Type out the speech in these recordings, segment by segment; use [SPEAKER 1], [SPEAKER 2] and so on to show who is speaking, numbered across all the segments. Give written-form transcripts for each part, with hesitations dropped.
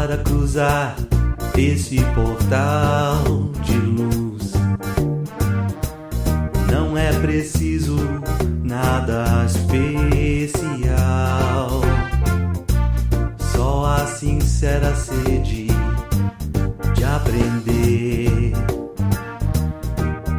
[SPEAKER 1] para cruzar esse portal de luz. Não é preciso nada especial, só a sincera sede de aprender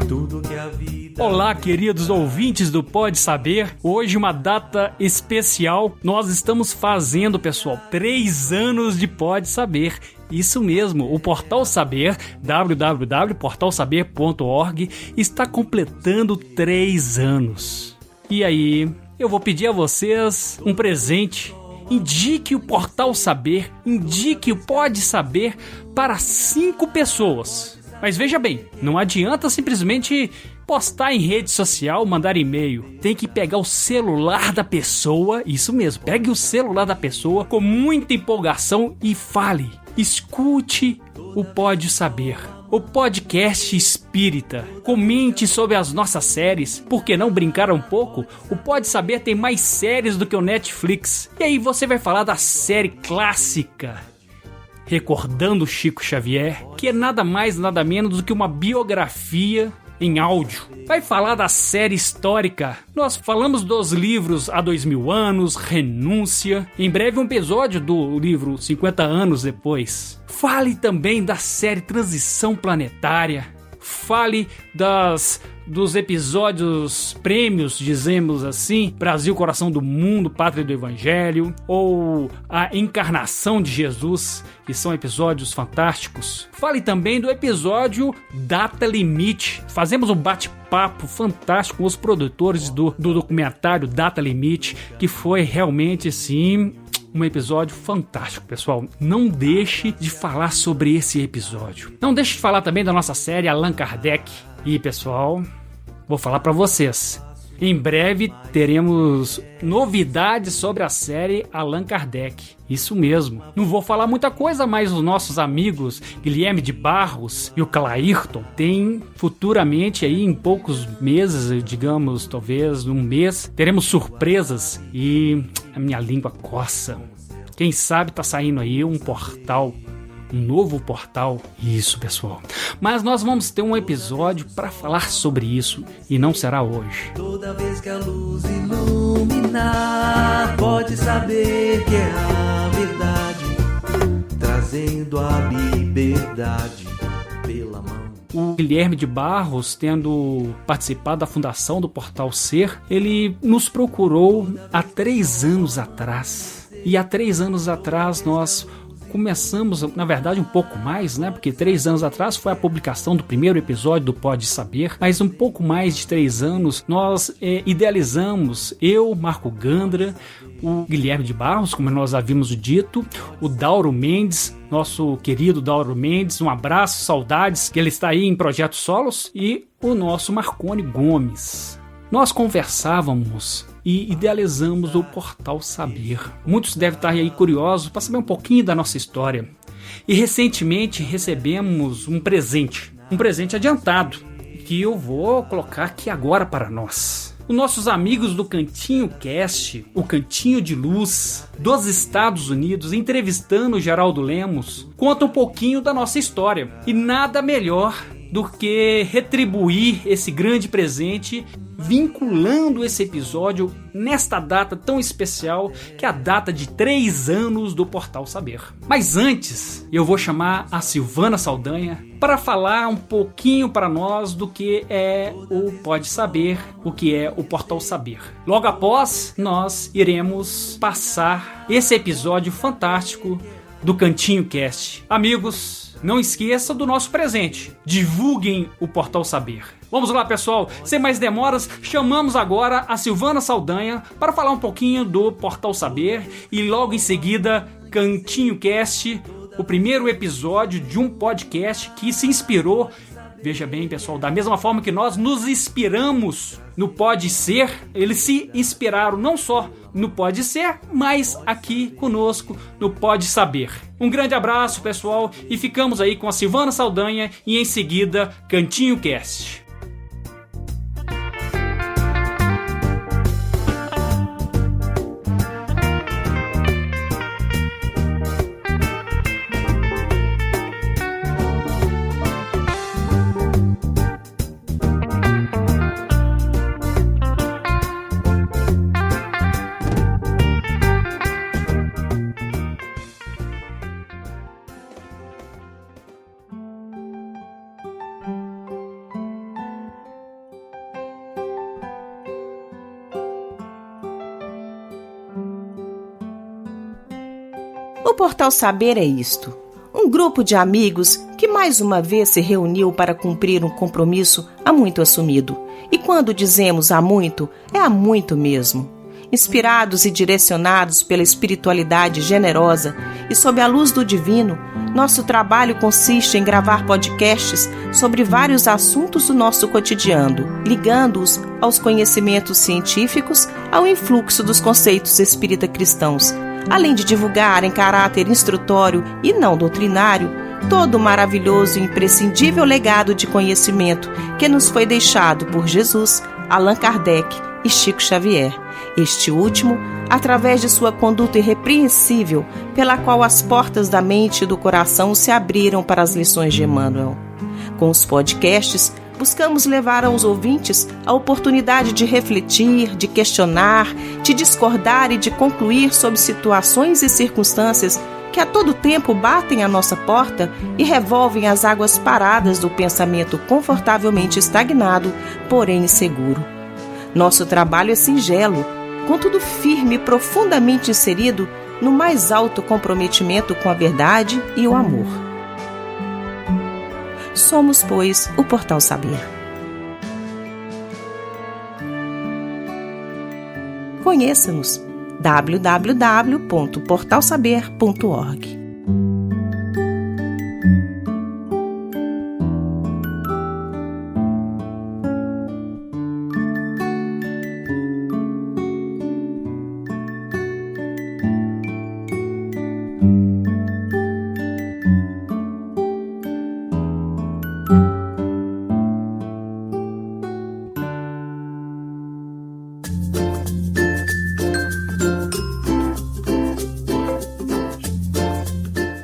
[SPEAKER 1] tudo que a vida...
[SPEAKER 2] Olá, queridos ouvintes do Pode Saber. Hoje uma data especial. Nós estamos fazendo, pessoal, 3 anos de Pode Saber. Isso mesmo, o Portal Saber, www.portalsaber.org, está completando 3 anos. E aí, eu vou pedir a vocês um presente. Indique o Portal Saber, indique o Pode Saber para 5 pessoas. Mas veja bem, não adianta simplesmente postar em rede social, mandar e-mail. Tem que pegar o celular da pessoa, isso mesmo, pegue o celular da pessoa com muita empolgação e fale. Escute o Pode Saber, o podcast espírita. Comente sobre as nossas séries. Por que não brincar um pouco? O Pode Saber tem mais séries do que o Netflix. E aí você vai falar da série clássica Recordando Chico Xavier, que é nada mais nada menos do que uma biografia em áudio. Vai falar da série histórica. Nós falamos dos livros Há 2000 Anos, Renúncia. Em breve um episódio do livro 50 Anos Depois. Fale também da série Transição Planetária. Fale dos episódios prêmios, dizemos assim, Brasil, Coração do Mundo, Pátria do Evangelho, ou A Encarnação de Jesus, que são episódios fantásticos. Fale também do episódio Data Limite. Fazemos um bate-papo fantástico com os produtores do documentário Data Limite, que foi realmente, sim, um episódio fantástico, pessoal. Não deixe de falar sobre esse episódio. Não deixe de falar também da nossa série Allan Kardec. E, pessoal, vou falar para vocês. Em breve teremos novidades sobre a série Allan Kardec. Isso mesmo. Não vou falar muita coisa, mas os nossos amigos Guilherme de Barros e o Clairton têm futuramente aí em poucos meses, digamos, talvez um mês, teremos surpresas e a minha língua coça. Quem sabe tá saindo aí um portal, um novo portal. Isso, pessoal. Mas nós vamos ter um episódio para falar sobre isso e não será hoje.
[SPEAKER 1] Toda vez que a luz iluminar, pode saber que é a verdade, trazendo a liberdade pela mão.
[SPEAKER 2] O Guilherme de Barros, tendo participado da fundação do Portal Ser, ele nos procurou há 3 anos atrás. E há 3 anos atrás nós começamos, na verdade um pouco mais, né? Porque 3 anos atrás foi a publicação do primeiro episódio do Pode Saber, mas um pouco mais de 3 anos nós idealizamos, eu, Marco Gandra, o Guilherme de Barros, como nós havíamos dito, o Dauro Mendes, nosso querido Dauro Mendes, um abraço, saudades, que ele está aí em projetos solos, e o nosso Marconi Gomes. Nós conversávamos e idealizamos o Portal Saber. Muitos devem estar aí curiosos para saber um pouquinho da nossa história. E recentemente recebemos um presente adiantado, que eu vou colocar aqui agora para nós. Os nossos amigos do Cantinho Cast, o Cantinho de Luz, dos Estados Unidos, entrevistando o Geraldo Lemos, conta um pouquinho da nossa história. E nada melhor do que retribuir esse grande presente vinculando esse episódio nesta data tão especial, que é a data de 3 anos do Portal Saber. Mas antes, eu vou chamar a Silvana Saldanha para falar um pouquinho para nós do que é o Pode Saber, o que é o Portal Saber. Logo após, nós iremos passar esse episódio fantástico do Cantinho Cast. Amigos, não esqueça do nosso presente. Divulguem o Portal Saber. Vamos lá, pessoal. Sem mais demoras, chamamos agora a Silvana Saldanha para falar um pouquinho do Portal Saber e logo em seguida Cantinho Cast, o primeiro episódio de um podcast que se inspirou, veja bem, pessoal, da mesma forma que nós nos inspiramos no Pode Ser, eles se inspiraram não só no Pode Ser, mas aqui conosco no Pode Saber. Um grande abraço, pessoal, e ficamos aí com a Silvana Saldanha e em seguida Cantinho Cast.
[SPEAKER 3] O Portal Saber é isto: um grupo de amigos que mais uma vez se reuniu para cumprir um compromisso há muito assumido. E quando dizemos há muito, é há muito mesmo. Inspirados e direcionados pela espiritualidade generosa e sob a luz do divino, nosso trabalho consiste em gravar podcasts sobre vários assuntos do nosso cotidiano, ligando-os aos conhecimentos científicos, ao influxo dos conceitos espírita cristãos, além de divulgar em caráter instrutório e não doutrinário todo o maravilhoso e imprescindível legado de conhecimento que nos foi deixado por Jesus, Allan Kardec e Chico Xavier. Este último, através de sua conduta irrepreensível, pela qual as portas da mente e do coração se abriram para as lições de Emmanuel. Com os podcasts, buscamos levar aos ouvintes a oportunidade de refletir, de questionar, de discordar e de concluir sobre situações e circunstâncias que a todo tempo batem à nossa porta e revolvem as águas paradas do pensamento confortavelmente estagnado, porém inseguro. Nosso trabalho é singelo, contudo firme e profundamente inserido no mais alto comprometimento com a verdade e o amor. Somos, pois, o Portal Saber. Conheça-nos: www.portalsaber.org.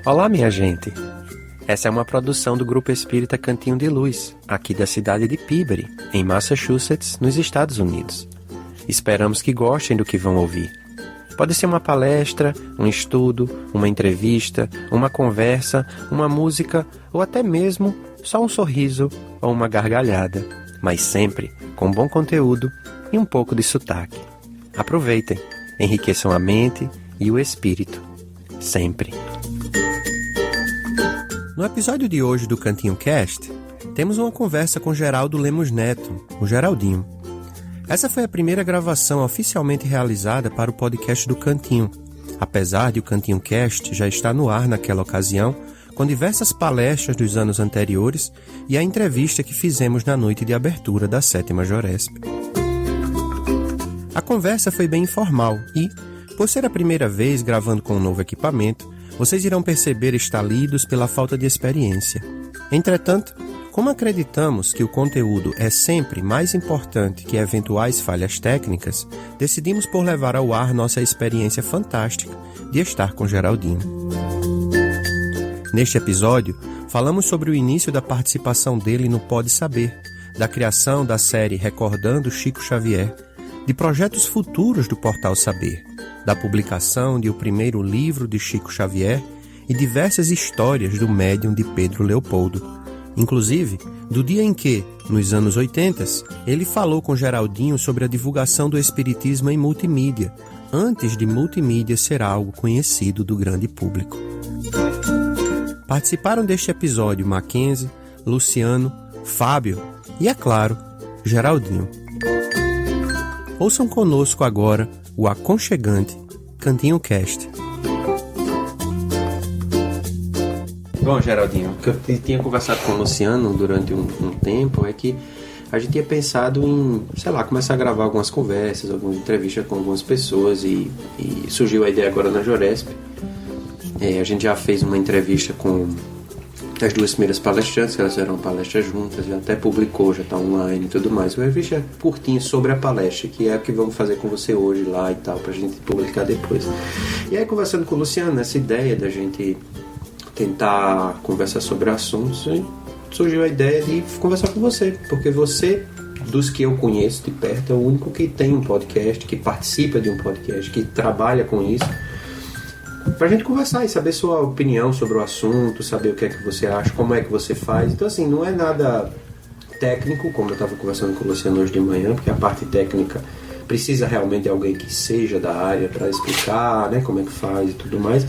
[SPEAKER 4] Olá, minha gente! Essa é uma produção do Grupo Espírita Cantinho de Luz, aqui da cidade de Peabody, em Massachusetts, nos Estados Unidos. Esperamos que gostem do que vão ouvir. Pode ser uma palestra, um estudo, uma entrevista, uma conversa, uma música ou até mesmo só um sorriso ou uma gargalhada, mas sempre com bom conteúdo e um pouco de sotaque. Aproveitem, enriqueçam a mente e o espírito. Sempre. No episódio de hoje do Cantinho Cast, temos uma conversa com Geraldo Lemos Neto, o Geraldinho. Essa foi a primeira gravação oficialmente realizada para o podcast do Cantinho, apesar de o Cantinho Cast já estar no ar naquela ocasião, com diversas palestras dos anos anteriores e a entrevista que fizemos na noite de abertura da 7ª Joresp. A conversa foi bem informal e, por ser a primeira vez gravando com um novo equipamento, vocês irão perceber estalidos pela falta de experiência. Entretanto, como acreditamos que o conteúdo é sempre mais importante que eventuais falhas técnicas, decidimos por levar ao ar nossa experiência fantástica de estar com Geraldinho. Neste episódio, falamos sobre o início da participação dele no Pode Saber, da criação da série Recordando Chico Xavier, de projetos futuros do Portal Saber, da publicação de o primeiro livro de Chico Xavier e diversas histórias do médium de Pedro Leopoldo. Inclusive, do dia em que, nos anos 80, ele falou com Geraldinho sobre a divulgação do espiritismo em multimídia, antes de multimídia ser algo conhecido do grande público. Participaram deste episódio Mackenzie, Luciano, Fábio e, é claro, Geraldinho. Ouçam conosco agora o aconchegante Cantinho Cast. Bom, Geraldinho, o que eu tinha conversado com o Luciano durante um tempo é que a gente tinha pensado em, começar a gravar algumas conversas, algumas entrevistas com algumas pessoas e surgiu a ideia agora na Joresp. A gente já fez uma entrevista com as duas primeiras palestrantes, que elas fizeram palestra juntas, já até publicou, já está online e tudo mais. Uma entrevista curtinha sobre a palestra, que é o que vamos fazer com você hoje lá e tal, pra gente publicar depois. E aí, conversando com o Luciano, essa ideia da gente tentar conversar sobre assuntos, surgiu a ideia de conversar com você, porque você, dos que eu conheço de perto, é o único que tem um podcast, que participa de um podcast, que trabalha com isso, pra gente conversar e saber sua opinião sobre o assunto, saber o que é que você acha, como é que você faz. Então, assim, não é nada técnico, como eu estava conversando com o Luciano hoje de manhã, porque a parte técnica precisa realmente de alguém que seja da área para explicar, né, como é que faz e tudo mais.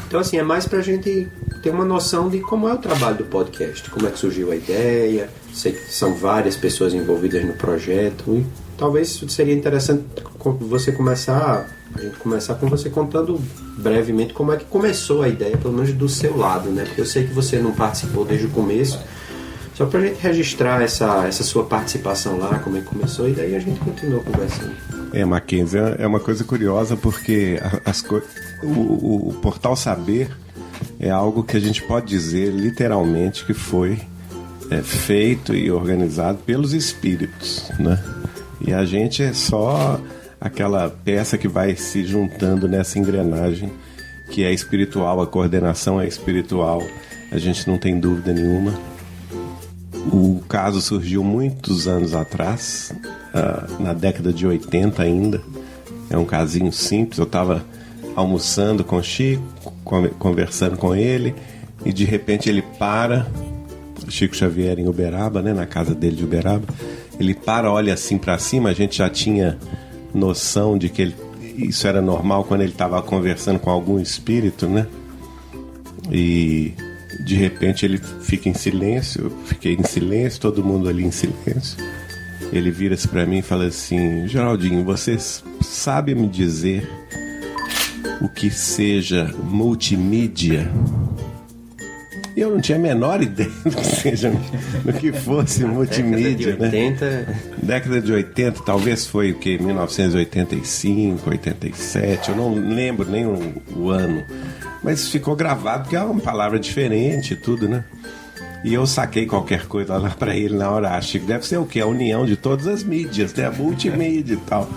[SPEAKER 4] Então, assim, é mais pra gente ter uma noção de como é o trabalho do podcast, como é que surgiu a ideia. Sei que são várias pessoas envolvidas no projeto e talvez seria interessante você começar com você contando brevemente como é que começou a ideia, pelo menos do seu lado, né? Porque eu sei que você não participou desde o começo, só pra gente registrar essa sua participação lá, como é que começou, e daí a gente continua conversando.
[SPEAKER 5] Mackenzie, é uma coisa curiosa porque o Portal Saber é algo que a gente pode dizer literalmente que foi feito e organizado pelos espíritos, né? E a gente é só aquela peça que vai se juntando nessa engrenagem que é espiritual, a coordenação é espiritual, a gente não tem dúvida nenhuma. O caso surgiu muitos anos atrás, na década de 80 ainda. É um casinho simples. Eu estava almoçando com o Chico, conversando com ele, e de repente ele para, Chico Xavier em Uberaba, né, na casa dele de Uberaba. Ele para, olha assim para cima. A gente já tinha noção de que isso era normal quando ele estava conversando com algum espírito, né? E de repente ele fica em silêncio, eu fiquei em silêncio, todo mundo ali em silêncio. Ele vira-se para mim e fala assim: Geraldinho, você sabe me dizer o que seja multimídia? Eu não tinha a menor ideia do que fosse multimídia,
[SPEAKER 4] década de 80.
[SPEAKER 5] Né? Década de 80, talvez foi o que? 1985, 87, eu não lembro nem o ano. Mas ficou gravado porque é uma palavra diferente e tudo, né? E eu saquei qualquer coisa lá pra ele na hora. Chico, deve ser o quê? A união de todas as mídias, né? A multimídia e tal.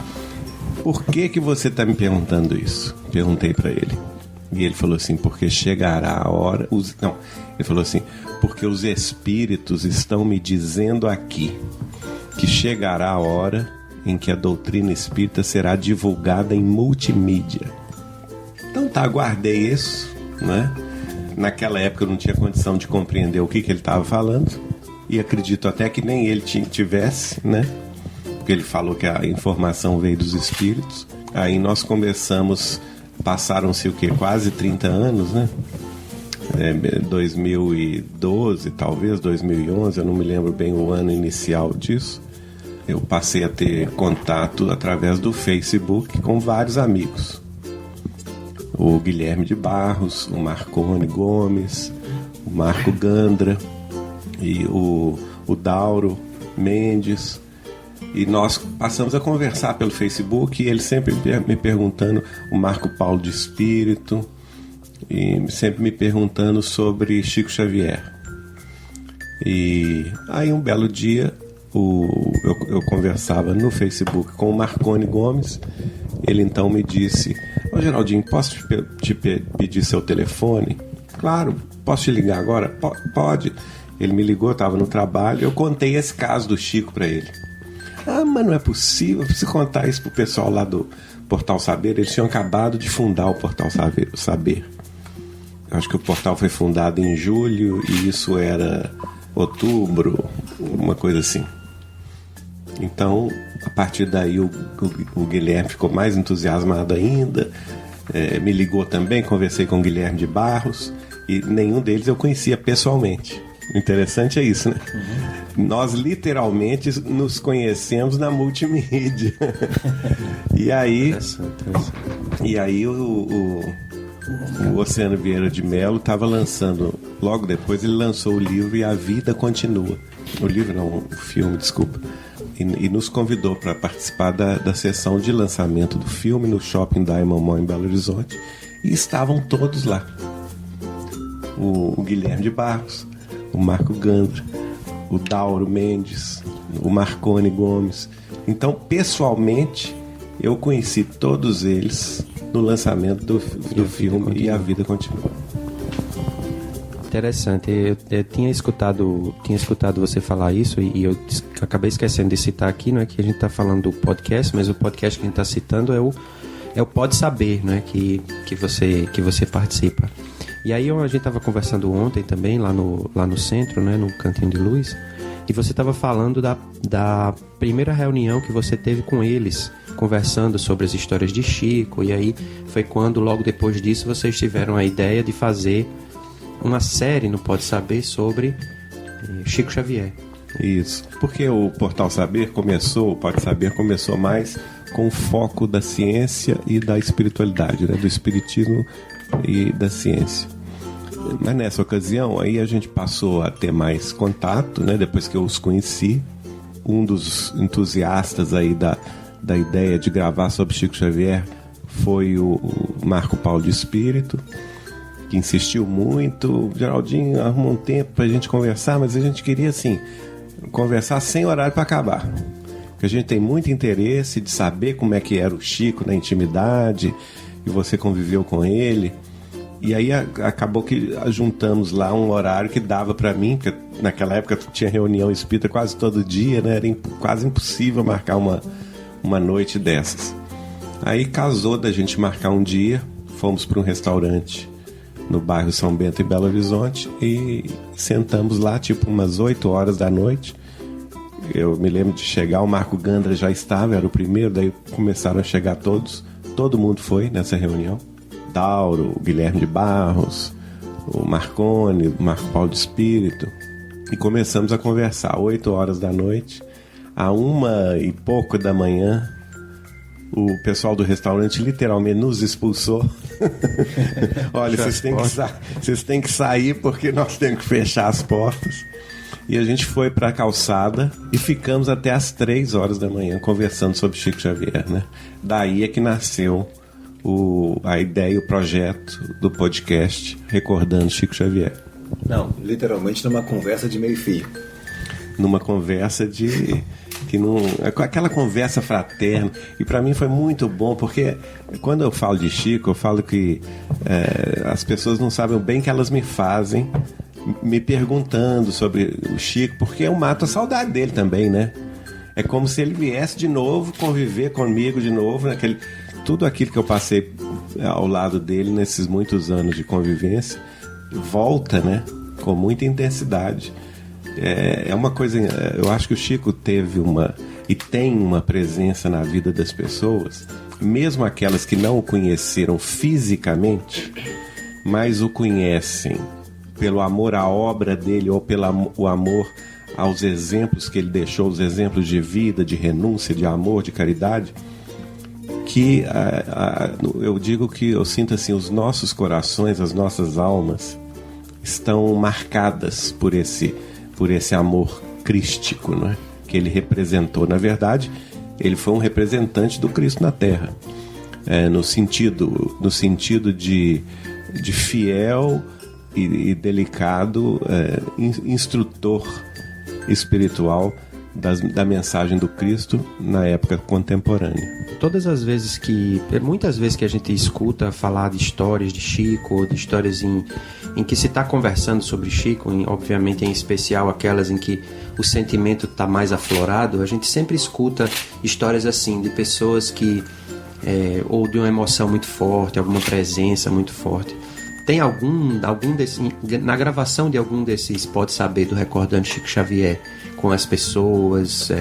[SPEAKER 5] Por que você tá me perguntando isso? Perguntei pra ele. E ele falou assim, porque chegará a hora... ele falou assim, porque os espíritos estão me dizendo aqui que chegará a hora em que a doutrina espírita será divulgada em multimídia. Então tá, guardei isso, né? Naquela época eu não tinha condição de compreender o que ele estava falando, e acredito até que nem ele tivesse, né? Porque ele falou que a informação veio dos espíritos. Aí nós começamos, passaram-se o quê? Quase 30 anos, né? 2012, talvez, 2011, eu não me lembro bem o ano inicial disso. Eu passei a ter contato através do Facebook com vários amigos. O Guilherme de Barros, o Marcone Gomes, o Marco Gandra e o Dauro Mendes. E nós passamos a conversar pelo Facebook, e ele sempre me perguntando, o Marco Paulo de Espírito, e sempre me perguntando sobre Chico Xavier. E aí um belo dia eu conversava no Facebook com o Marcone Gomes. Ele então me disse: Ô Geraldinho, posso te pedir seu telefone? Claro. Posso te ligar agora? Pode. Ele me ligou, eu estava no trabalho, eu contei esse caso do Chico para ele. Mas não é possível, eu preciso contar isso pro pessoal lá do Portal Saber. Eles tinham acabado de fundar o Portal Saber. Eu acho que o portal foi fundado em julho e isso era outubro, uma coisa assim. Então, a partir daí o Guilherme ficou mais entusiasmado ainda, me ligou também, conversei com o Guilherme de Barros, e nenhum deles eu conhecia pessoalmente. O interessante é isso, né? Uhum. Nós literalmente nos conhecemos na multimídia. E aí o Oceano Vieira de Mello estava lançando, logo depois ele lançou o livro E a Vida Continua. O livro não, o filme, desculpa. E nos convidou para participar da sessão de lançamento do filme no Shopping Diamond Mall em Belo Horizonte. E estavam todos lá. O Guilherme de Barros, o Marco Gandra, o Dauro Mendes, o Marcone Gomes. Então, pessoalmente, eu conheci todos eles no lançamento do filme E a Vida Continua.
[SPEAKER 4] Interessante. Eu tinha escutado você falar isso e eu acabei esquecendo de citar aqui, não é que a gente está falando do podcast, mas o podcast que a gente está citando é o Pode Saber, não é, que você participa. E aí a gente estava conversando ontem também lá no centro, né, no Cantinho de Luz, E você estava falando da primeira reunião que você teve com eles, conversando sobre as histórias de Chico, e aí foi quando, logo depois disso, vocês tiveram a ideia de fazer uma série no Pode Saber sobre Chico Xavier.
[SPEAKER 5] Isso, porque o Portal Saber o Pode Saber começou mais com o foco da ciência e da espiritualidade, né? Do espiritismo e da ciência. Mas nessa ocasião, aí a gente passou a ter mais contato, né? Depois que eu os conheci, um dos entusiastas aí da ideia de gravar sobre Chico Xavier foi o Marco Paulo de Espírito, que insistiu muito. Geraldinho, arrumou um tempo pra gente conversar, mas a gente queria, assim, conversar sem horário para acabar. Porque a gente tem muito interesse de saber como é que era o Chico na intimidade, e você conviveu com ele. E aí acabou que juntamos lá um horário que dava para mim, porque naquela época tinha reunião espírita quase todo dia, né? Era quase impossível marcar uma noite dessas. Aí casou da gente marcar um dia, fomos para um restaurante no bairro São Bento, em Belo Horizonte, e sentamos lá tipo umas 8 horas da noite. Eu me lembro de chegar, o Marco Gandra já estava, era o primeiro, daí começaram a chegar todos, todo mundo foi nessa reunião. Dauro, o Guilherme de Barros, o Marconi, o Marco Paulo de Espírito, e começamos a conversar 8 horas da noite. À 1 e pouco da manhã, o pessoal do restaurante literalmente nos expulsou. Olha, vocês têm que sair porque nós temos que fechar as portas. E a gente foi para a calçada e ficamos até às 3 horas da manhã conversando sobre Chico Xavier, né? Daí é que nasceu a ideia e o projeto do podcast Recordando Chico Xavier.
[SPEAKER 6] Não, literalmente numa conversa de meio fio.
[SPEAKER 5] Numa conversa aquela conversa fraterna. E para mim foi muito bom, porque quando eu falo de Chico, eu falo que as pessoas não sabem o bem que elas me fazem me perguntando sobre o Chico, porque eu mato a saudade dele também, né? É como se ele viesse de novo conviver comigo de novo, tudo aquilo que eu passei ao lado dele nesses muitos anos de convivência volta, né? Com muita intensidade. É uma coisa, eu acho que o Chico teve e tem uma presença na vida das pessoas, mesmo aquelas que não o conheceram fisicamente, mas o conhecem pelo amor à obra dele ou pelo o amor aos exemplos que ele deixou, os exemplos de vida, de renúncia, de amor, de caridade, que eu digo que eu sinto assim, os nossos corações, as nossas almas estão marcadas por esse amor crístico, né, que ele representou. Na verdade, ele foi um representante do Cristo na Terra, no sentido de fiel e delicado instrutor espiritual da mensagem do Cristo na época contemporânea.
[SPEAKER 4] Muitas vezes que a gente escuta falar de histórias de Chico, ou de histórias em que se está conversando sobre Chico, obviamente em especial aquelas em que o sentimento está mais aflorado, a gente sempre escuta histórias assim, de pessoas que ou de uma emoção muito forte, alguma presença muito forte. Tem algum na gravação de algum desses Pode Saber do Recordando Chico Xavier com as pessoas, eu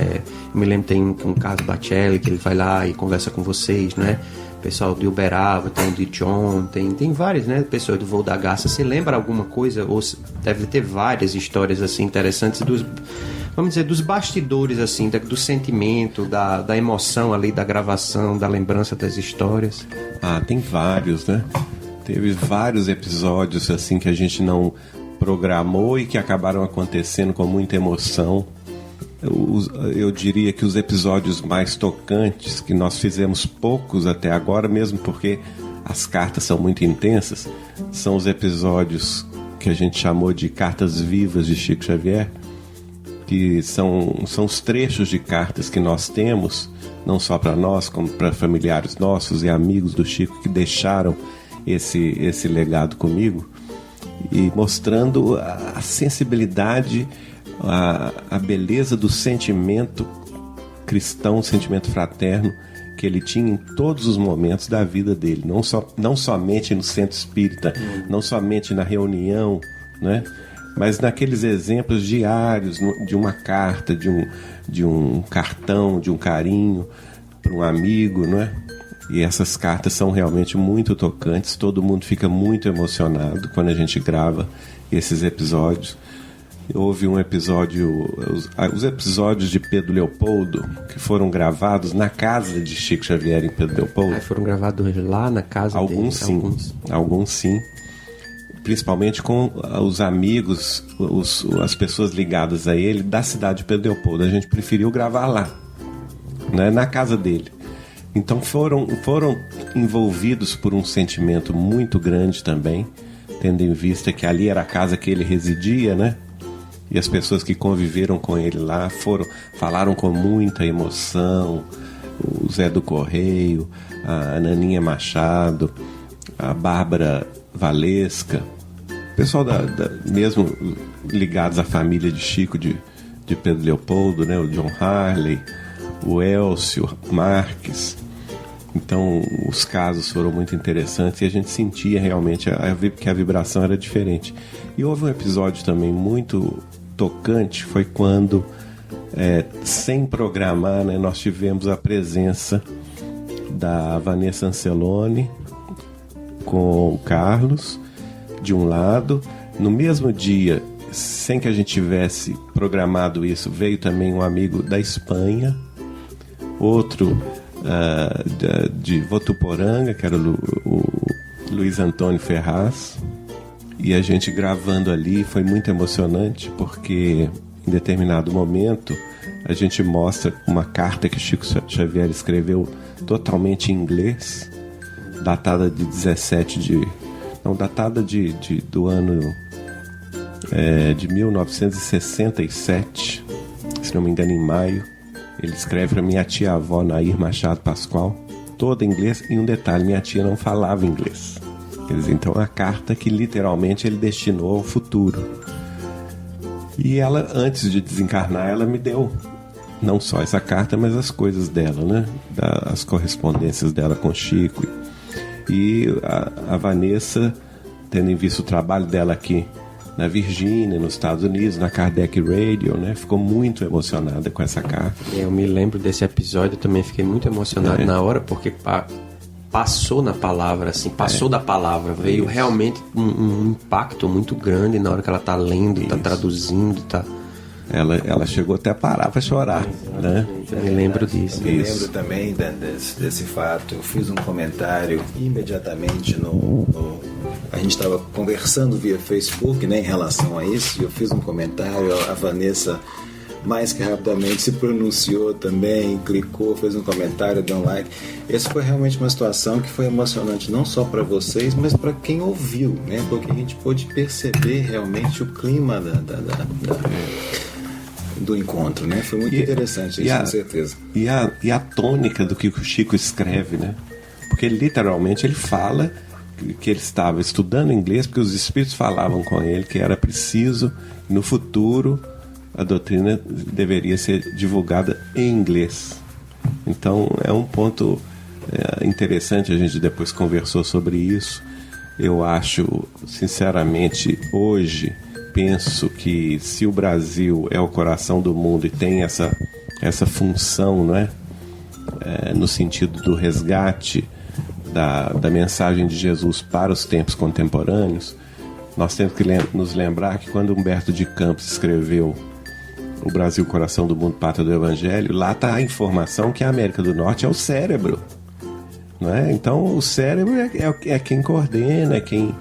[SPEAKER 4] me lembro, tem um Carlos Bacelli que ele vai lá e conversa com vocês, né? Pessoal de Uberaba, tem o de John, tem várias, né? Pessoas do Voo da Garça. Você lembra alguma coisa? Ou deve ter várias histórias assim interessantes dos bastidores, assim, do sentimento, da emoção ali, da gravação, da lembrança das histórias.
[SPEAKER 5] Tem vários, né? Teve vários episódios assim que a gente não programou e que acabaram acontecendo com muita emoção. Eu diria que os episódios mais tocantes, que nós fizemos poucos até agora, mesmo porque as cartas são muito intensas, são os episódios que a gente chamou de Cartas Vivas de Chico Xavier, que são os trechos de cartas que nós temos, não só para nós, como para familiares nossos e amigos do Chico que deixaram esse legado comigo, e mostrando a sensibilidade, a beleza do sentimento cristão, sentimento fraterno que ele tinha em todos os momentos da vida dele, não somente no centro espírita, não somente na reunião, né? mas naqueles exemplos diários, de uma carta, de um cartão, de um carinho para um amigo, não é? E essas cartas são realmente muito tocantes, todo mundo fica muito emocionado quando a gente grava esses episódios. Houve um episódio, os episódios de Pedro Leopoldo, que foram gravados na casa de Chico Xavier em Pedro Leopoldo.
[SPEAKER 4] Foram gravados lá na casa dele?
[SPEAKER 5] Alguns sim. Principalmente com os amigos, as pessoas ligadas a ele da cidade de Pedro Leopoldo. A gente preferiu gravar lá, né, na casa dele. Então foram envolvidos por um sentimento muito grande também, tendo em vista que ali era a casa que ele residia, né? E as pessoas que conviveram com ele lá falaram com muita emoção. O Zé do Correio, a Naninha Machado, a Bárbara Valesca, pessoal mesmo ligados à família de Chico de Pedro Leopoldo, né? O John Harley, o Elcio Marques. Então os casos foram muito interessantes e a gente sentia realmente que a vibração era diferente. E houve um episódio também muito tocante, foi quando, sem programar, né, nós tivemos a presença da Vanessa Ancelone com o Carlos de um lado. No mesmo dia, sem que a gente tivesse programado isso, veio também um amigo da Espanha, outro de Votuporanga, que era o Luiz Antônio Ferraz. E a gente gravando ali foi muito emocionante, porque em determinado momento a gente mostra uma carta que Chico Xavier escreveu totalmente em inglês, datada de do ano de 1967, se não me engano, em maio. Ele escreve para minha tia-avó, Nair Machado Pascoal, toda em inglês, e um detalhe, minha tia não falava inglês. Quer dizer, então a carta que literalmente ele destinou ao futuro. E ela, antes de desencarnar, ela me deu não só essa carta, mas as coisas dela, né? As correspondências dela com Chico. E a Vanessa, tendo em vista o trabalho dela aqui na Virgínia, nos Estados Unidos, na Kardec Radio, né? Ficou muito emocionada com essa carta.
[SPEAKER 4] Eu me lembro desse episódio, eu também fiquei muito emocionado na hora, porque passou na palavra, assim, da palavra, veio realmente um impacto muito grande na hora que ela tá lendo, tá traduzindo, tá...
[SPEAKER 5] Ela chegou até a parar para chorar, né?
[SPEAKER 4] Eu me lembro disso.
[SPEAKER 6] Eu me lembro também desse fato. Eu fiz um comentário imediatamente a gente estava conversando via Facebook, né, em relação a isso, e eu fiz um comentário, a Vanessa mais que rapidamente se pronunciou também, clicou, fez um comentário, deu um like. Essa foi realmente uma situação que foi emocionante, não só para vocês, mas para quem ouviu, né? Porque a gente pôde perceber realmente o clima do encontro, né? Foi muito interessante isso, com certeza.
[SPEAKER 5] E a tônica do que o Chico escreve, né? Porque literalmente ele fala que ele estava estudando inglês porque os espíritos falavam com ele que era preciso, no futuro, a doutrina deveria ser divulgada em inglês. Então é um ponto interessante, a gente depois conversou sobre isso. Eu acho, sinceramente, hoje, penso que se o Brasil é o coração do mundo e tem essa função, não é? No sentido do resgate da mensagem de Jesus para os tempos contemporâneos, nós temos que nos lembrar que quando Humberto de Campos escreveu O Brasil, Coração do Mundo, Pátria do Evangelho, lá está a informação que a América do Norte é o cérebro, não é? Então o cérebro é quem coordena, é quem...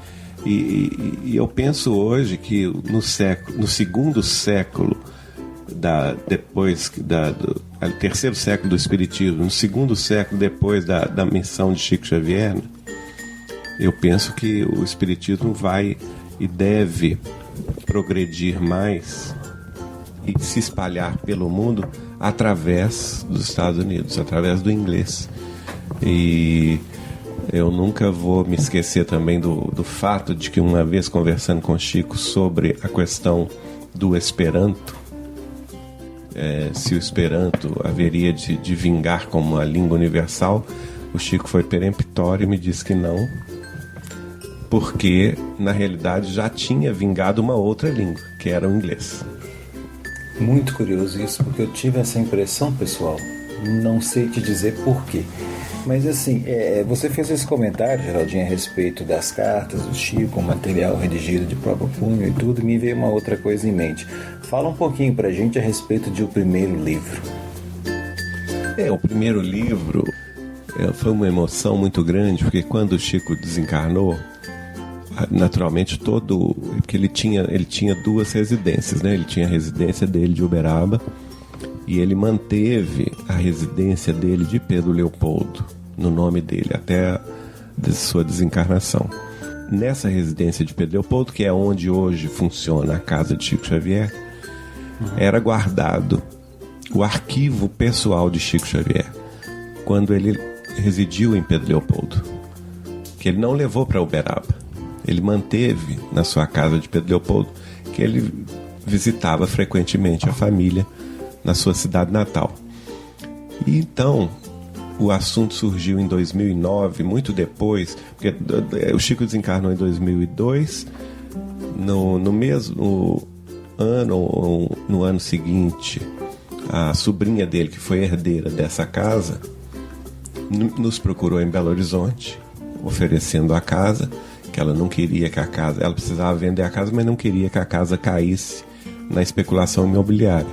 [SPEAKER 5] E eu penso hoje que no segundo século, terceiro século do Espiritismo, no segundo século depois da missão de Chico Xavier, eu penso que o Espiritismo vai e deve progredir mais e se espalhar pelo mundo através dos Estados Unidos, através do inglês. E eu nunca vou me esquecer também do fato de que uma vez conversando com Chico sobre a questão do Esperanto, se o Esperanto haveria de vingar como uma língua universal, o Chico foi peremptório e me disse que não, porque na realidade já tinha vingado uma outra língua, que era o inglês.
[SPEAKER 6] Muito curioso isso, porque eu tive essa impressão, pessoal. Não sei te dizer por quê. Mas assim, você fez esse comentário, Geraldinho, a respeito das cartas do Chico, material redigido de próprio punho e tudo, e me veio uma outra coisa em mente. Fala um pouquinho pra gente a respeito do primeiro livro.
[SPEAKER 5] O primeiro livro foi uma emoção muito grande, porque quando o Chico desencarnou, naturalmente porque ele tinha duas residências, né? Ele tinha a residência dele de Uberaba e ele manteve a residência dele de Pedro Leopoldo no nome dele até a sua desencarnação. Nessa residência de Pedro Leopoldo, que é onde hoje funciona a casa de Chico Xavier, era guardado o arquivo pessoal de Chico Xavier quando ele residiu em Pedro Leopoldo, que ele não levou para Uberaba. Ele manteve na sua casa de Pedro Leopoldo, que ele visitava frequentemente a família na sua cidade natal. E então o assunto surgiu em 2009, muito depois, porque o Chico desencarnou em 2002, no mesmo ano, ou no ano seguinte, a sobrinha dele, que foi herdeira dessa casa, nos procurou em Belo Horizonte, oferecendo a casa, que ela não queria que a casa... Ela precisava vender a casa, mas não queria que a casa caísse na especulação imobiliária.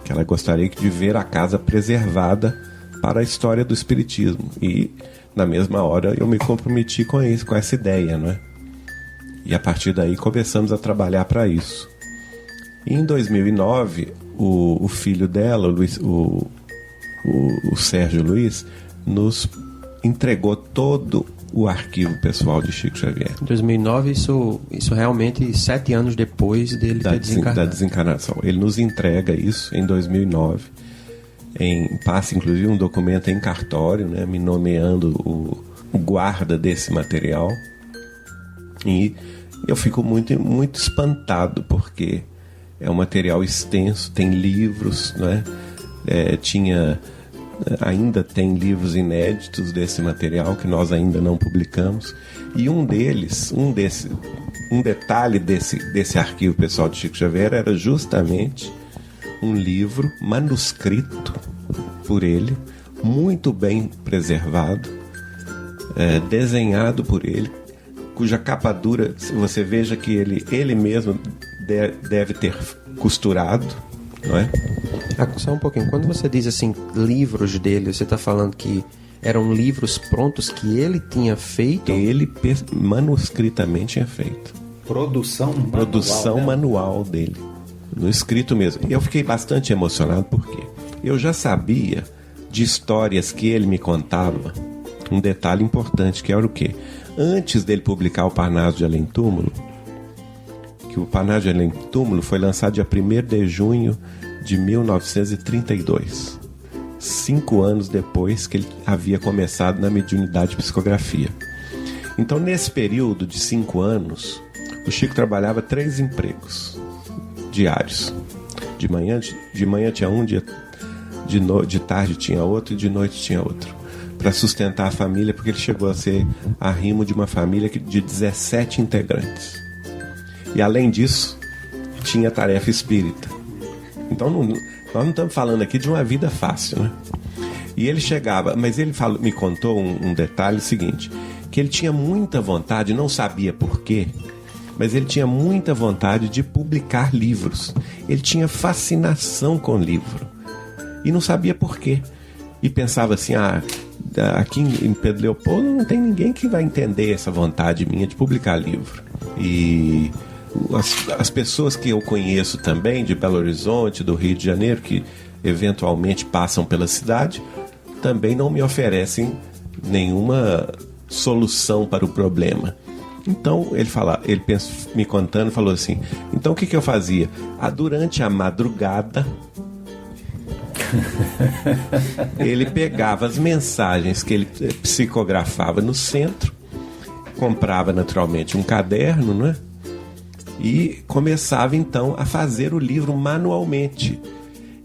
[SPEAKER 5] Que ela gostaria de ver a casa preservada para a história do espiritismo. E, na mesma hora, eu me comprometi com isso, com essa ideia, não é? E, a partir daí, começamos a trabalhar para isso. E, em 2009, o filho dela, o Sérgio Luiz, nos entregou todo o arquivo pessoal de Chico Xavier.
[SPEAKER 4] Em 2009, isso realmente 7 anos depois dele ter desencarnado.
[SPEAKER 5] Da desencarnação. Ele nos entrega isso em 2009. Passa, inclusive, um documento em cartório, né, me nomeando o guarda desse material. E eu fico muito, muito espantado, porque é um material extenso, tem livros, né? Ainda tem livros inéditos desse material que nós ainda não publicamos, e um detalhe desse arquivo pessoal de Chico Xavier era justamente um livro manuscrito por ele, muito bem preservado, desenhado por ele, cuja capa dura, você veja que ele mesmo deve ter costurado, não é?
[SPEAKER 4] Só um pouquinho, quando você diz assim, livros dele, você está falando que eram livros prontos que ele tinha feito?
[SPEAKER 5] Ele manuscritamente tinha feito.
[SPEAKER 6] Produção
[SPEAKER 5] manual dele. No escrito mesmo. E eu fiquei bastante emocionado, porque eu já sabia de histórias que ele me contava. Um detalhe importante, que era o quê? Antes dele publicar o Parnaso de Além Túmulo, que o Parnaso de Além Túmulo foi lançado dia 1º de junho de 1932, 5 anos depois que ele havia começado na mediunidade de psicografia. Então, nesse período de 5 anos, o Chico trabalhava 3 empregos diários. De manhã tinha um, de tarde tinha outro e de noite tinha outro, para sustentar a família, porque ele chegou a ser arrimo de uma família de 17 integrantes. E, além disso, tinha tarefa espírita. Então, nós não estamos falando aqui de uma vida fácil, né? E ele chegava, mas ele me contou um detalhe seguinte, que ele tinha muita vontade, não sabia por quê, mas ele tinha muita vontade de publicar livros. Ele tinha fascinação com livro e não sabia por quê. E pensava assim, aqui em Pedro Leopoldo não tem ninguém que vai entender essa vontade minha de publicar livro. E as pessoas que eu conheço também, de Belo Horizonte, do Rio de Janeiro, que eventualmente passam pela cidade, também não me oferecem nenhuma solução para o problema. Então, ele me contando, falou assim, então o que eu fazia? Durante a madrugada, ele pegava as mensagens que ele psicografava no centro, comprava naturalmente um caderno, não é? E começava então a fazer o livro manualmente.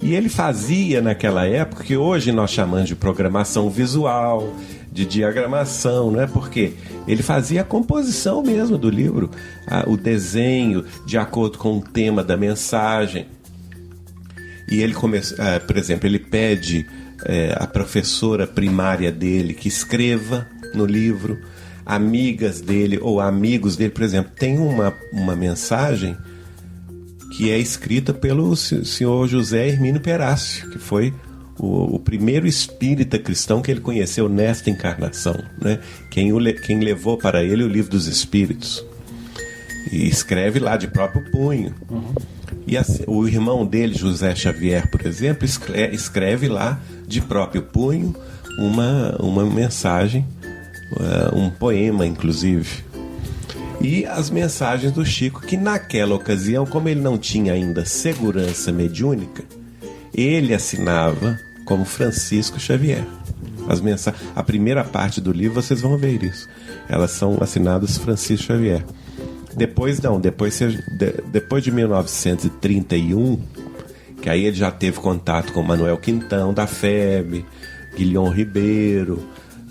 [SPEAKER 5] E ele fazia naquela época, que hoje nós chamamos de programação visual, de diagramação, né? Porque ele fazia a composição mesmo do livro, o desenho de acordo com o tema da mensagem. E ele começa, por exemplo, ele pede a professora primária dele que escreva no livro, amigas dele ou amigos dele, por exemplo, tem uma mensagem que é escrita pelo senhor José Hermínio Perácio, que foi o primeiro espírita cristão que ele conheceu nesta encarnação, né? Quem levou para ele o Livro dos Espíritos. E escreve lá de próprio punho. E assim, o irmão dele, José Xavier, por exemplo, escreve lá de próprio punho uma mensagem, um poema, inclusive. E as mensagens do Chico, que naquela ocasião, como ele não tinha ainda segurança mediúnica, ele assinava como Francisco Xavier. A primeira parte do livro, vocês vão ver isso. Elas são assinadas Francisco Xavier. Depois de 1931, que aí ele já teve contato com Manuel Quintão, da FEB, Guilhom Ribeiro,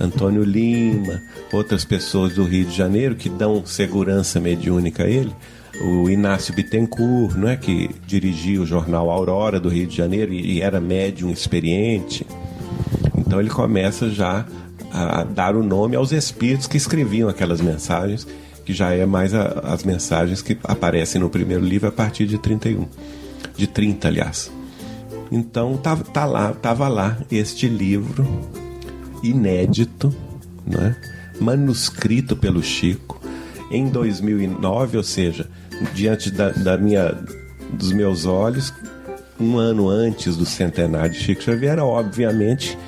[SPEAKER 5] Antônio Lima, outras pessoas do Rio de Janeiro que dão segurança mediúnica a ele. O Inácio Bittencourt, não é, que dirigia o jornal Aurora do Rio de Janeiro e era médium experiente. Então ele começa já a dar o nome aos espíritos que escreviam aquelas mensagens, que já é mais as mensagens que aparecem no primeiro livro a partir de 30, aliás. Então estava lá este livro inédito, né, manuscrito pelo Chico em 2009, ou seja, diante dos meus olhos, um ano antes do centenário de Chico Xavier. Obviamente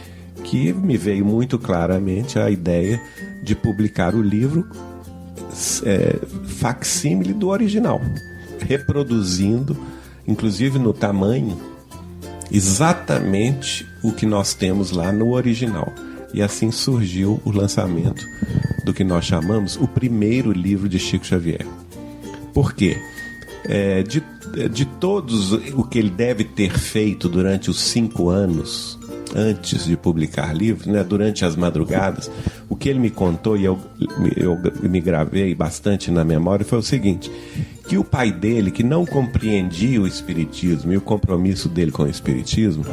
[SPEAKER 5] que me veio muito claramente a ideia de publicar o livro facsímile do original, reproduzindo, inclusive no tamanho, exatamente o que nós temos lá no original. E assim surgiu o lançamento do que nós chamamos o primeiro livro de Chico Xavier. Por quê? De todos o que ele deve ter feito durante os 5 anos antes de publicar livros, né, durante as madrugadas, o que ele me contou, e eu me gravei bastante na memória, foi o seguinte: que o pai dele, que não compreendia o espiritismo e o compromisso dele com o espiritismo,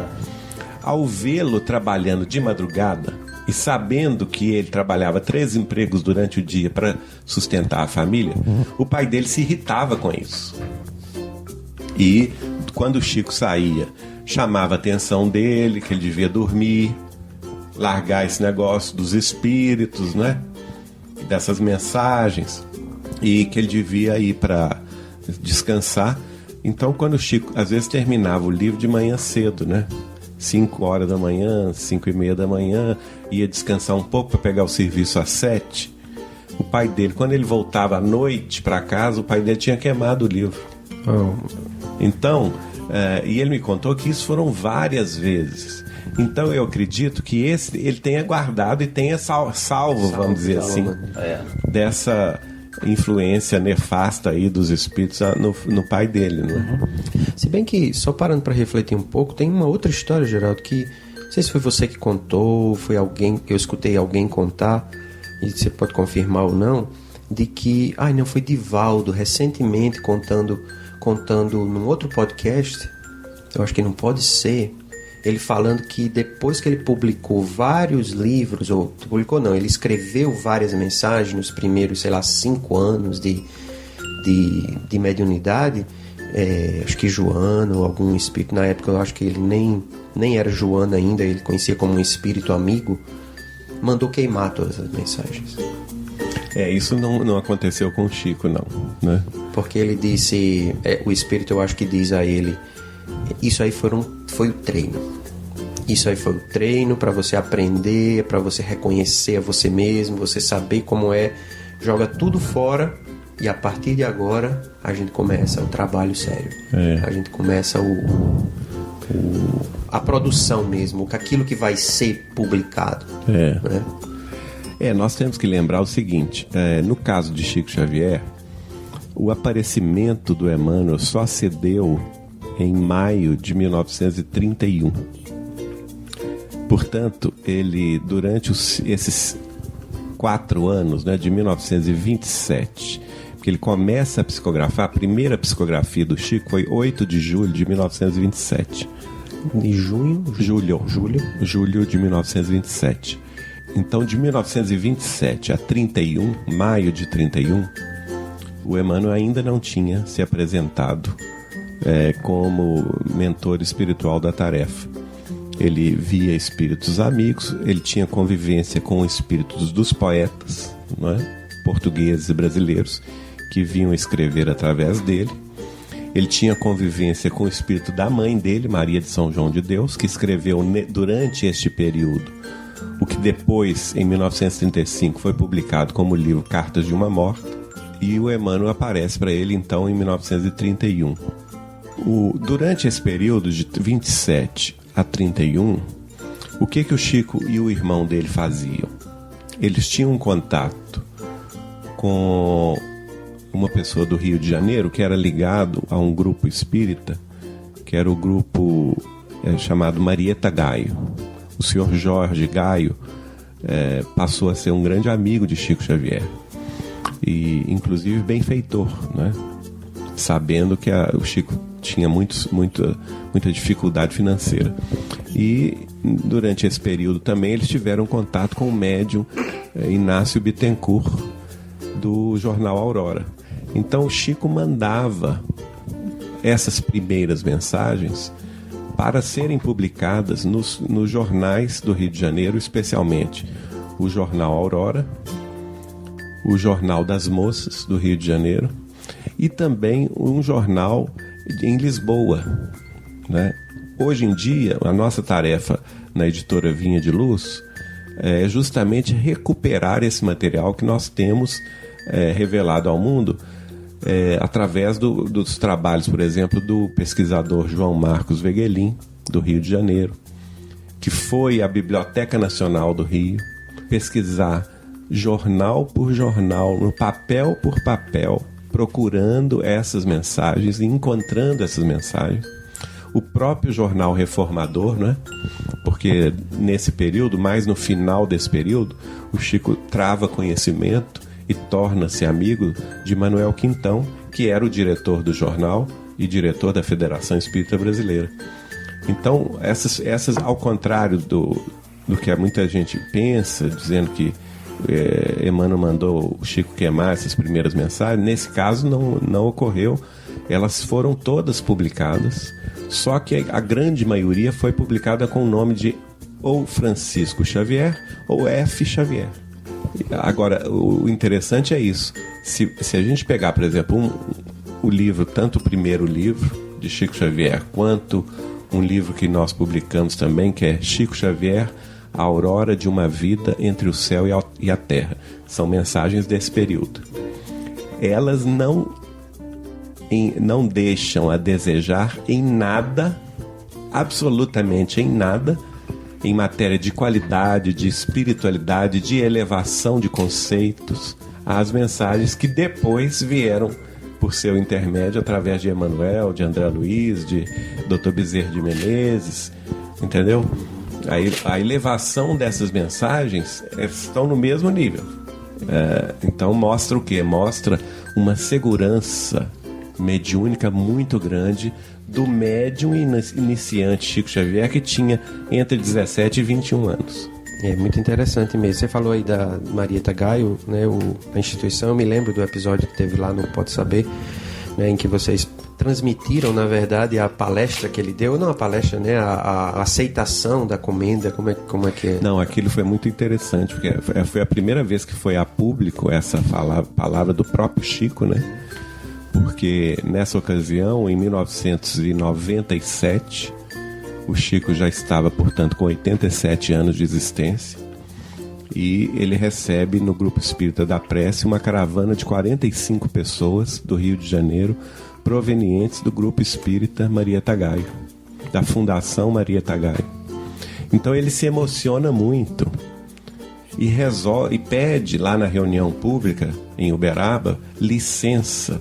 [SPEAKER 5] ao vê-lo trabalhando de madrugada e sabendo que ele trabalhava 3 empregos durante o dia para sustentar a família, o pai dele se irritava com isso. E quando o Chico saía, chamava a atenção dele, que ele devia dormir, largar esse negócio dos espíritos, né? Dessas mensagens, e que ele devia ir para descansar. Então, quando o Chico às vezes terminava o livro de manhã cedo, né? 5 horas da manhã, 5:30 da manhã, ia descansar um pouco para pegar o serviço às 7. O pai dele, quando ele voltava à noite para casa, o pai dele tinha queimado o livro. Então, e ele me contou que isso foram várias vezes. Então eu acredito que ele tenha guardado e tenha salvo, vamos dizer assim, dessa influência nefasta aí dos espíritos no pai dele, né?
[SPEAKER 4] Se bem que, só parando para refletir um pouco, tem uma outra história, Geraldo, que não sei se foi você que contou, foi alguém que eu escutei alguém contar, e você pode confirmar ou não, de que, não, foi Divaldo, recentemente contando num outro podcast, eu acho que não pode ser, ele falando que depois que ele publicou vários livros, ele escreveu várias mensagens nos primeiros, 5 anos de mediunidade, acho que Joana ou algum espírito, na época eu acho que ele nem era Joana ainda, ele conhecia como um espírito amigo, mandou queimar todas as mensagens.
[SPEAKER 5] Isso não aconteceu com o Chico, não, né?
[SPEAKER 4] Porque ele disse, o espírito eu acho que diz a ele, isso aí foi o treino. Isso aí foi o treino para você aprender, para você reconhecer a você mesmo, você saber como é, joga tudo fora e a partir de agora a gente começa o trabalho sério. A gente começa a produção mesmo, aquilo que vai ser publicado. Né?
[SPEAKER 5] Nós temos que lembrar o seguinte, no caso de Chico Xavier, o aparecimento do Emmanuel só se deu em maio de 1931. portanto, ele, durante esses 4 anos, né, de 1927, que ele começa a psicografar, a primeira psicografia do Chico foi 8 de julho de 1927.
[SPEAKER 4] De junho?
[SPEAKER 5] Julho de 1927. Então, de 1927 a 31, maio de 31, o Emmanuel ainda não tinha se apresentado como mentor espiritual da tarefa. Ele via espíritos amigos, ele tinha convivência com espíritos dos poetas, não é? Portugueses e brasileiros, que vinham escrever através dele. Ele tinha convivência com o espírito da mãe dele, Maria de São João de Deus, que escreveu durante este período o que depois, em 1935, foi publicado como livro Cartas de uma Morta, e o Emmanuel aparece para ele, então, em 1931. Durante esse período de 27 a 31, o que o Chico e o irmão dele faziam? Eles tinham um contato com uma pessoa do Rio de Janeiro que era ligado a um grupo espírita, que era o grupo chamado Marieta Gaio. O senhor Jorge Gaio passou a ser um grande amigo de Chico Xavier e inclusive benfeitor, né? Sabendo que o Chico tinha muita dificuldade financeira. E durante esse período também eles tiveram contato com o médium Inácio Bittencourt, do jornal Aurora. Então o Chico mandava essas primeiras mensagens para serem publicadas nos jornais do Rio de Janeiro, especialmente o jornal Aurora, o Jornal das Moças do Rio de Janeiro e também um jornal em Lisboa, né? Hoje em dia, a nossa tarefa na editora Vinha de Luz é justamente recuperar esse material que nós temos revelado ao mundo através dos trabalhos, por exemplo, do pesquisador João Marcos Veguelin, do Rio de Janeiro, que foi à Biblioteca Nacional do Rio pesquisar jornal por jornal, no papel por papel, procurando essas mensagens e encontrando essas mensagens. O próprio jornal Reformador, né? Porque nesse período, mais no final desse período, o Chico trava conhecimento e torna-se amigo de Manuel Quintão, que era o diretor do jornal e diretor da Federação Espírita Brasileira. Então, essas ao contrário do que muita gente pensa, dizendo que Emmanuel mandou o Chico queimar essas primeiras mensagens, nesse caso não ocorreu. Elas foram todas publicadas, só que a grande maioria foi publicada com o nome de ou Francisco Xavier ou F. Xavier. Agora, o interessante é isso. Se a gente pegar, por exemplo, o livro, tanto o primeiro livro de Chico Xavier, quanto um livro que nós publicamos também, que é Chico Xavier, A Aurora de uma Vida entre o Céu e a Terra. São mensagens desse período. Elas não deixam a desejar em nada, absolutamente em nada, em matéria de qualidade, de espiritualidade, de elevação de conceitos, as mensagens que depois vieram por seu intermédio através de Emmanuel, de André Luiz, de Dr. Bezerra de Menezes, entendeu? A elevação dessas mensagens estão no mesmo nível. Então mostra o quê? Mostra uma segurança mediúnica muito grande do médium iniciante Chico Xavier, que tinha entre 17 e 21 anos.
[SPEAKER 4] É muito interessante mesmo. Você falou aí da Marieta Gaio, né, a instituição. Eu me lembro do episódio que teve lá no Pode Saber, né, em que vocês transmitiram, na verdade, a palestra que ele deu. Não a palestra, né, a aceitação da comenda. Como é que é?
[SPEAKER 5] Não, aquilo foi muito interessante, porque foi a primeira vez que foi a público essa palavra do próprio Chico, né? Porque nessa ocasião, em 1997, o Chico já estava, portanto, com 87 anos de existência, e ele recebe no Grupo Espírita da Prece uma caravana de 45 pessoas do Rio de Janeiro, provenientes do Grupo Espírita Marieta Gaio, da Fundação Marieta Gaio. Então ele se emociona muito e pede lá na reunião pública em Uberaba licença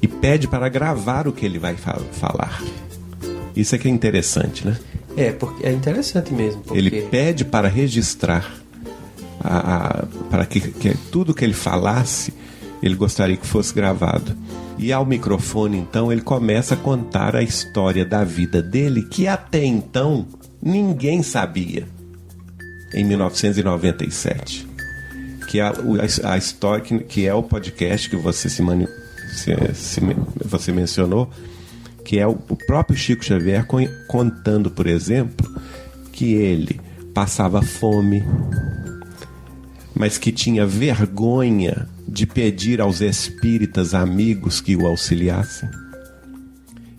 [SPEAKER 5] e pede para gravar o que ele vai falar. Isso é que é interessante, né?
[SPEAKER 4] Porque é interessante mesmo. Porque...
[SPEAKER 5] Ele pede para registrar, para que tudo que ele falasse, ele gostaria que fosse gravado. E ao microfone, então, ele começa a contar a história da vida dele, que até então ninguém sabia, em 1997. Que é a história, que é o podcast que você você mencionou, que é o próprio Chico Xavier contando, por exemplo, que ele passava fome, mas que tinha vergonha de pedir aos espíritas amigos que o auxiliassem,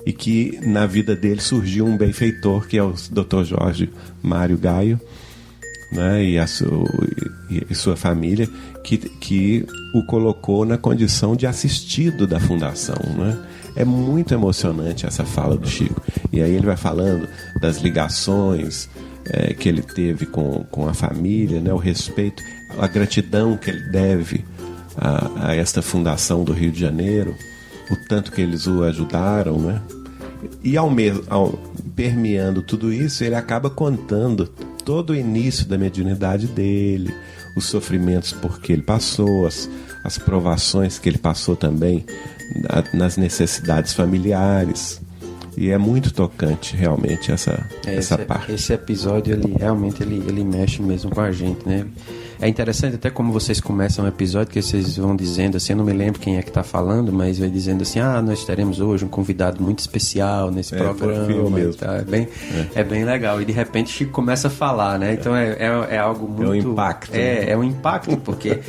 [SPEAKER 5] e que na vida dele surgiu um benfeitor, que é o Dr. Jorge Mário Gaio, né, e sua família, que o colocou na condição de assistido da fundação, né? É muito emocionante essa fala do Chico. E aí ele vai falando das ligações que ele teve com a família, né? O respeito, a gratidão que ele deve a esta fundação do Rio de Janeiro, o tanto que eles o ajudaram, né? E permeando tudo isso, ele acaba contando todo o início da mediunidade dele, os sofrimentos por que ele passou, as provações que ele passou também nas necessidades familiares. E é muito tocante, realmente, essa parte.
[SPEAKER 4] Esse episódio, ele mexe mesmo com a gente, né? É interessante até como vocês começam o episódio, que vocês vão dizendo assim, eu não me lembro quem é que está falando, mas vai dizendo assim, nós teremos hoje um convidado muito especial nesse programa.
[SPEAKER 5] Mesmo.
[SPEAKER 4] Tá? É bem legal. E de repente Chico começa a falar, né? Então é algo muito...
[SPEAKER 5] É um impacto.
[SPEAKER 4] É um impacto, porque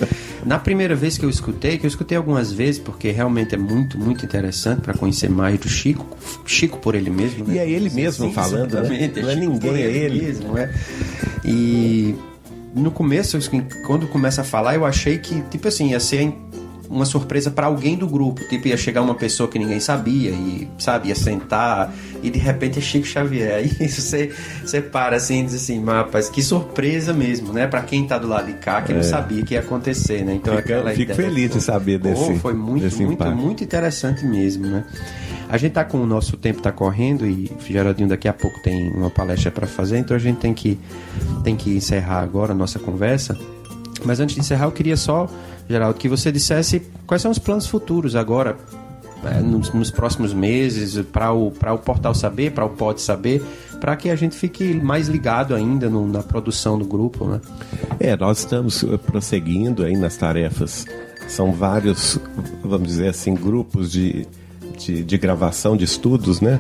[SPEAKER 4] na primeira vez que eu escutei algumas vezes, porque realmente é muito, muito interessante para conhecer mais do Chico por ele mesmo, né?
[SPEAKER 5] E é ele mesmo falando, né? Não é ninguém, é ele
[SPEAKER 4] mesmo, né? E no começo, quando começa a falar, eu achei que, tipo assim, ia ser uma surpresa para alguém do grupo. Tipo, ia chegar uma pessoa que ninguém sabia e, sabe, ia sentar e de repente é Chico Xavier. Aí você para assim e diz assim, rapaz, que surpresa mesmo, né? Para quem tá do lado de cá, que não sabia que ia acontecer, né? Então,
[SPEAKER 5] fico feliz de saber desse
[SPEAKER 4] foi muito interessante mesmo, né? A gente tá com o nosso tempo tá correndo e o Geraldinho daqui a pouco tem uma palestra para fazer, então a gente tem que encerrar agora a nossa conversa. Mas antes de encerrar, eu queria só, Geraldo, que você dissesse quais são os planos futuros agora, nos próximos meses, para o Portal Saber, para o Pode Saber, para que a gente fique mais ligado ainda na produção do grupo, né?
[SPEAKER 5] Nós estamos prosseguindo aí nas tarefas. São vários, vamos dizer assim, grupos de gravação de estudos, né?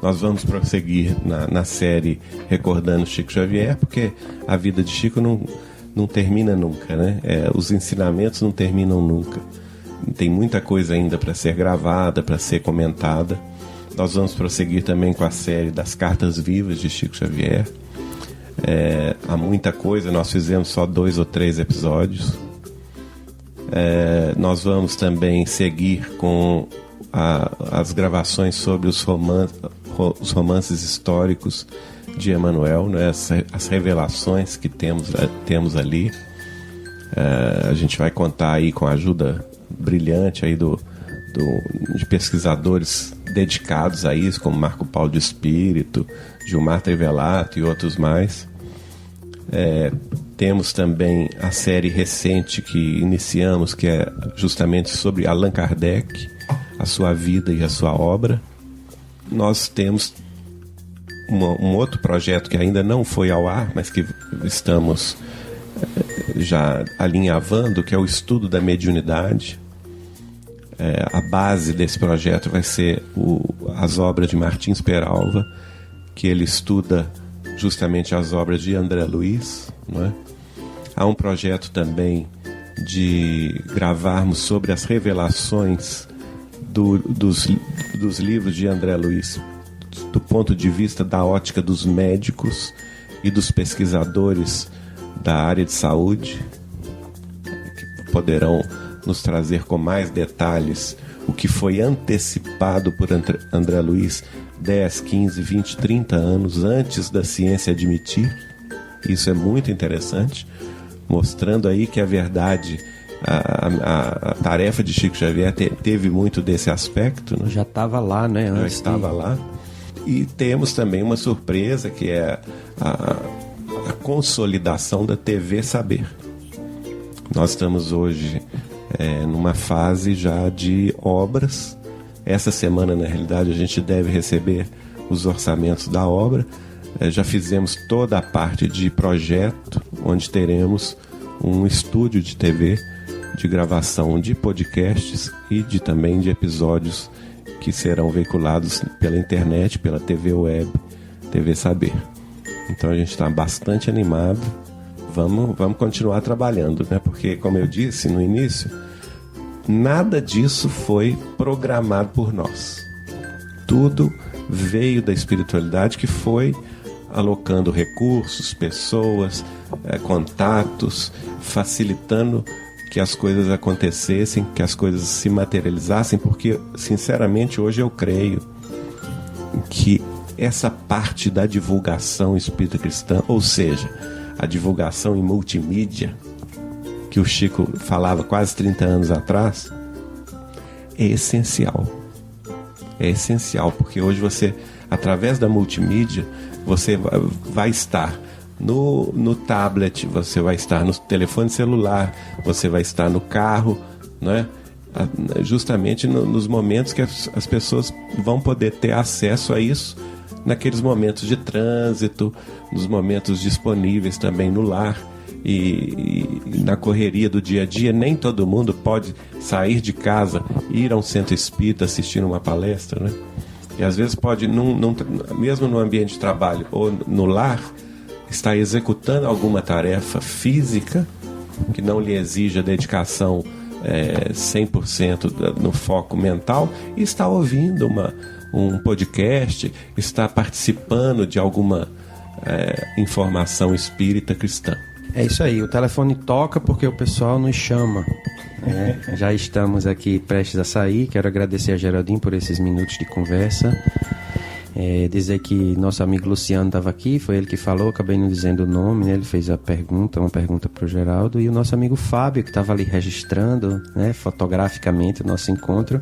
[SPEAKER 5] Nós vamos prosseguir na série Recordando Chico Xavier, porque a vida de Chico não termina nunca, né? Os ensinamentos não terminam nunca. Tem muita coisa ainda para ser gravada, para ser comentada. Nós vamos prosseguir também com a série das Cartas Vivas de Chico Xavier. Há muita coisa, nós fizemos só 2 ou 3 episódios. Nós vamos também seguir com as gravações sobre os romances históricos de Emmanuel, né? As revelações que temos ali. A gente vai contar aí com a ajuda brilhante aí de pesquisadores dedicados a isso, como Marco Paulo de Espírito, Gilmar Trivelato e outros mais. Temos também a série recente que iniciamos, que é justamente sobre Allan Kardec, a sua vida e a sua obra. Nós temos um outro projeto que ainda não foi ao ar, mas que estamos já alinhavando, que é o estudo da mediunidade. A base desse projeto vai ser as obras de Martins Peralva, que ele estuda justamente as obras de André Luiz, não é? Há um projeto também de gravarmos sobre as revelações dos livros de André Luiz, do ponto de vista da ótica dos médicos e dos pesquisadores da área de saúde, que poderão nos trazer com mais detalhes o que foi antecipado por André Luiz 10, 15, 20, 30 anos antes da ciência admitir. Isso é muito interessante, mostrando aí que a verdade, a tarefa de Chico Xavier teve muito desse aspecto, né?
[SPEAKER 4] Já estava lá, né?
[SPEAKER 5] Já estava lá. E temos também uma surpresa, que é a consolidação da TV Saber. Nós estamos hoje numa fase já de obras. Essa semana, na realidade, a gente deve receber os orçamentos da obra. Já fizemos toda a parte de projeto, onde teremos um estúdio de TV, de gravação de podcasts e também de episódios que serão veiculados pela internet, pela TV Web, TV Saber. Então a gente está bastante animado. Vamos continuar trabalhando, né? Porque, como eu disse no início, nada disso foi programado por nós. Tudo veio da espiritualidade, que foi alocando recursos, pessoas, contatos, facilitando que as coisas acontecessem, que as coisas se materializassem, porque, sinceramente, hoje eu creio que essa parte da divulgação espírita cristã, ou seja, a divulgação em multimídia, que o Chico falava quase 30 anos atrás, é essencial. É essencial, porque hoje você, através da multimídia, você vai estar no tablet, você vai estar no telefone celular, você vai estar no carro, né? Justamente nos momentos que as pessoas vão poder ter acesso a isso, naqueles momentos de trânsito, nos momentos disponíveis também no lar e na correria do dia a dia. Nem todo mundo pode sair de casa, ir a um centro espírita, assistir uma palestra, né? E às vezes pode, mesmo no ambiente de trabalho ou no lar, estar executando alguma tarefa física que não lhe exija dedicação 100% no foco mental, e está ouvindo um podcast, está participando de alguma informação espírita cristã.
[SPEAKER 4] É isso aí, o telefone toca porque o pessoal nos chama, né? Já estamos aqui prestes a sair. Quero agradecer a Geraldinho por esses minutos de conversa. Dizer que nosso amigo Luciano estava aqui, foi ele que falou, acabei não dizendo o nome, né? Ele fez uma pergunta para o Geraldo, e o nosso amigo Fábio, que estava ali registrando, né, fotograficamente o nosso encontro,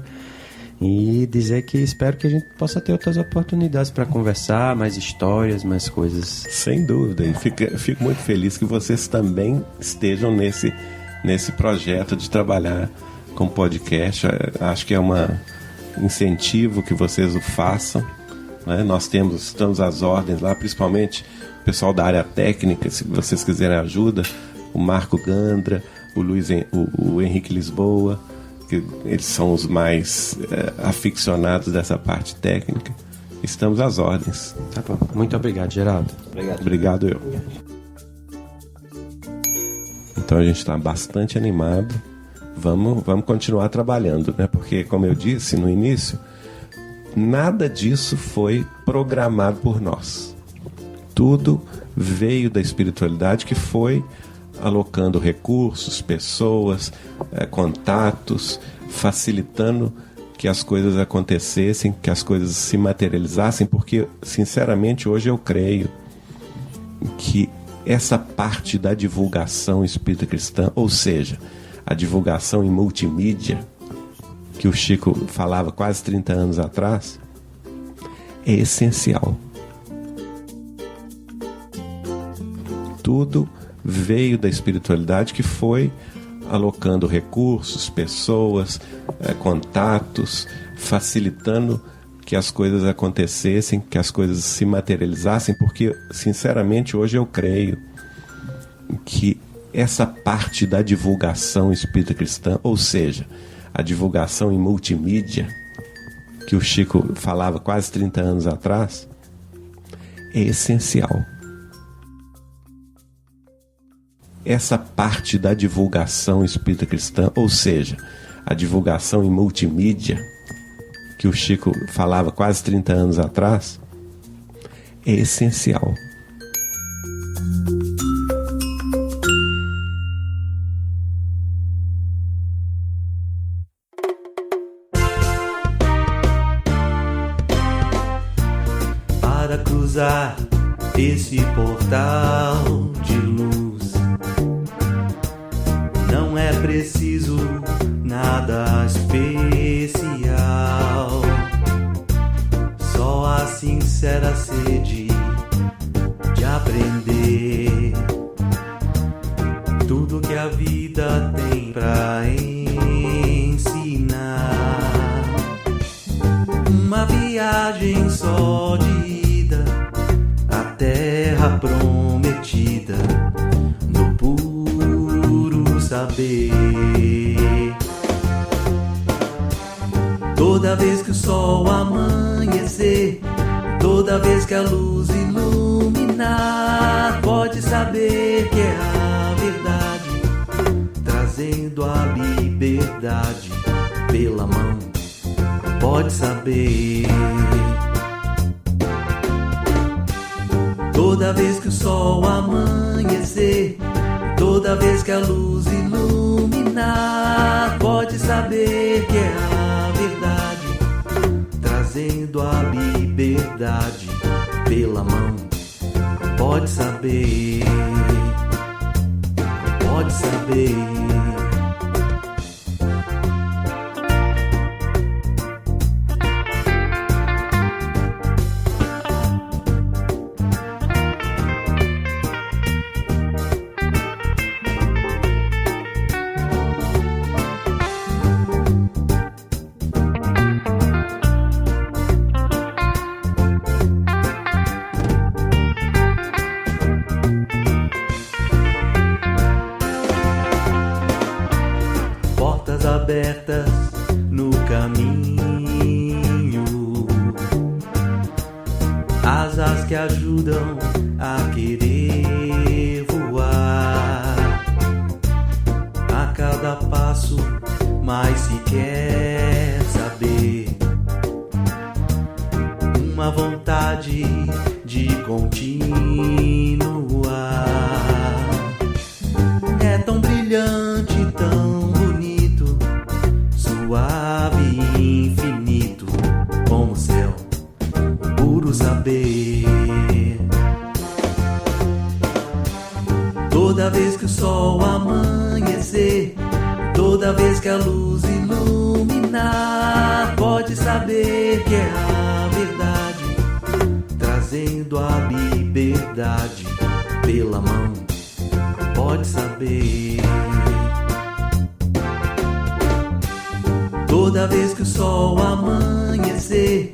[SPEAKER 4] e dizer que espero que a gente possa ter outras oportunidades para conversar, mais histórias, mais coisas.
[SPEAKER 5] Sem dúvida, e fico muito feliz que vocês também estejam nesse projeto de trabalhar com podcast. Acho que é um incentivo que vocês o façam, né? Nós estamos às ordens lá, principalmente o pessoal da área técnica, se vocês quiserem ajuda, o Marco Gandra, o Henrique Lisboa, que eles são os mais aficionados dessa parte técnica. Estamos às ordens.
[SPEAKER 4] Tá bom. Muito obrigado, Geraldo.
[SPEAKER 5] Obrigado eu. Então a gente está bastante animado. Vamos continuar trabalhando, né? Porque, como eu disse no início, nada disso foi programado por nós. Tudo veio da espiritualidade, que foi alocando recursos, pessoas, contatos, facilitando que as coisas acontecessem, que as coisas se materializassem, porque, sinceramente, hoje eu creio que essa parte da divulgação espírita cristã, ou seja, a divulgação em multimídia, que o Chico falava quase 30 anos atrás, é essencial. Tudo veio da espiritualidade, que foi alocando recursos, pessoas, contatos, facilitando que as coisas acontecessem, que as coisas se materializassem, porque, sinceramente, hoje eu creio que essa parte da divulgação espírita cristã, ou seja, a divulgação em multimídia, que o Chico falava quase 30 anos atrás, é essencial. Essa parte da divulgação espírita cristã, ou seja, a divulgação em multimídia, que o Chico falava quase 30 anos atrás, é essencial.
[SPEAKER 1] Para cruzar esse portal de luz, não é preciso nada especial, só a sincera sede de aprender tudo que a vida tem pra ensinar. Uma viagem só de ida à terra prometida do puro saber. Toda vez que o sol amanhecer, toda vez que a luz iluminar, pode saber que é a verdade, trazendo a liberdade pela mão. Pode saber. Toda vez que o sol amanhecer, toda vez que a luz iluminar, pode saber que é a verdade, trazendo a liberdade pela mão. Pode saber, pode saber. Abertas no caminho, asas que ajudam a querer voar. A cada passo mais se quer saber, uma vontade de continuar. É tão brilhante, tão suave e infinito, como o céu, o puro saber. Toda vez que o sol amanhecer, toda vez que a luz iluminar, pode saber que é a verdade, trazendo a liberdade pela mão. Pode saber. Toda vez que o sol amanhecer,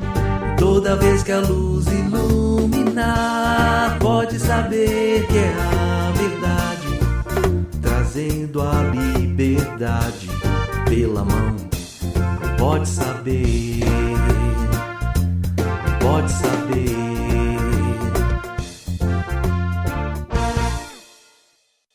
[SPEAKER 1] toda vez que a luz iluminar, pode saber que é a verdade, trazendo a liberdade pela mão. Pode saber, pode saber.